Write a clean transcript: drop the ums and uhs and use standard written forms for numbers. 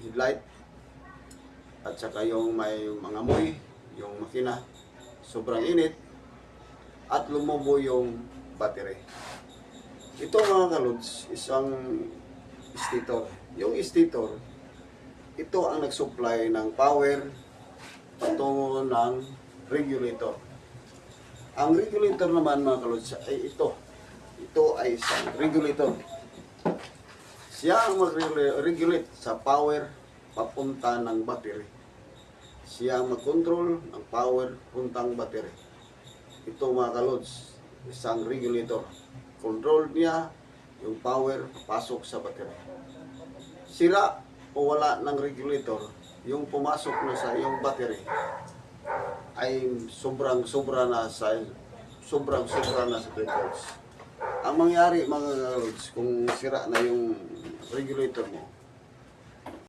headlight at saka yung may mga amoy, yung makina, sobrang init at lumubo yung battery. Ito mga kalods, isang stator. Yung stator, ito ang nag-supply ng power patungo ng regulator. Ang regulator naman mga kalods ay ito. Ito ay isang regulator. Siya ang mag-regulate sa power papunta ng battery. Siya ang mag-control ng power puntang battery. Ito mga kalods, isang regulator. Control niya yung power pasok sa battery. Sira o wala ng regulator, yung pumasok na sa iyong battery ay sobrang-sobra na sa 12 volts. Ang mangyari mga kalods, kung sira na yung regulator mo,